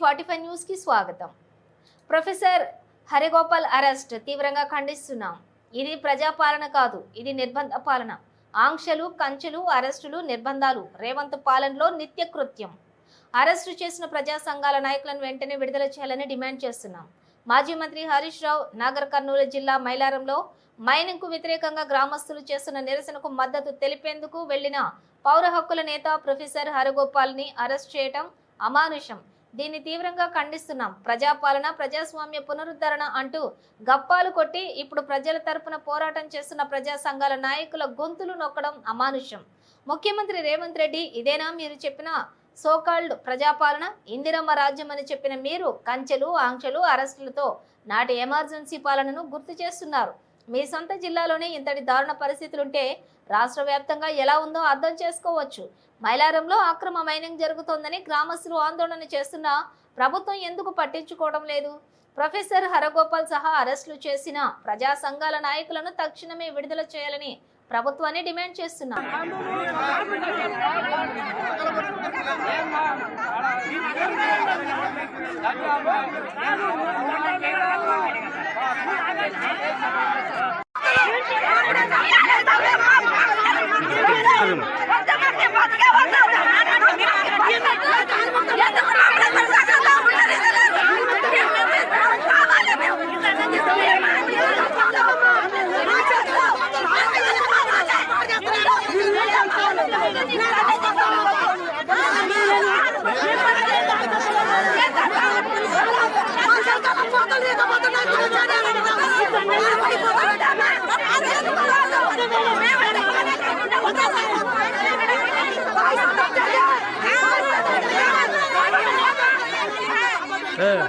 టీ45 news కి స్వాగతం. Professor Harigopal arrest తీవ్రంగా ఖండిస్తున్నాం. ఇది ప్రజాపాలన కాదు, ఇది నిర్బంధ పాలన. ఆంక్షలు, కంచెలు, అరెస్టులు, నిర్బంధాలు రేవంత్ పాలనలో నిత్యకృత్యం. అరెస్టు చేసిన ప్రజా సంఘాల నాయకులను వెంటనే విడుదల చేయాలని డిమాండ్ చేస్తున్నాం. మాజీ మంత్రి హరీష్ రావు నాగర్ కర్నూలు జిల్లా మైలారంలో మైనింగ్ కు వ్యతిరేకంగా గ్రామస్తులు చేస్తున్న నిరసనకు మద్దతు తెలిపేందుకు వెళ్లిన పౌర హక్కుల నేత ప్రొఫెసర్ హరిగోపాల్ ని అరెస్ట్ చేయటం అమానుషం. దీన్ని తీవ్రంగా ఖండిస్తున్నాం. ప్రజాపాలన, ప్రజాస్వామ్య పునరుద్ధరణ అంటూ గప్పాలు కొట్టి ఇప్పుడు ప్రజల తరపున పోరాటం చేస్తున్న ప్రజా సంఘాల నాయకుల గొంతులు నొక్కడం అమానుషం. ముఖ్యమంత్రి రేవంత్ రెడ్డి ఇదేనా మీరు చెప్పిన సోకాల్డ్ ప్రజాపాలన? ఇందిరమ్మ రాజ్యం అని చెప్పిన మీరు కంచెలు, ఆంక్షలు, అరెస్టులతో నాటి ఎమర్జెన్సీ పాలనను గుర్తు చేస్తున్నారు. మీ సొంత జిల్లాలోనే ఇంతటి దారుణ పరిస్థితులుంటే రాష్ట్ర వ్యాప్తంగా ఎలా ఉందో అర్థం చేసుకోవచ్చు. మైలారంలో అక్రమ మైనింగ్ జరుగుతోందని గ్రామస్తులు ఆందోళన చేస్తున్నా ప్రభుత్వం ఎందుకు పట్టించుకోవడం లేదు? ప్రొఫెసర్ హరగోపాల్ సహా అరెస్టులు చేసిన ప్రజా సంఘాల నాయకులను తక్షణమే విడుదల చేయాలని ప్రభుత్వాన్ని డిమాండ్ చేస్తున్నారు. Hey!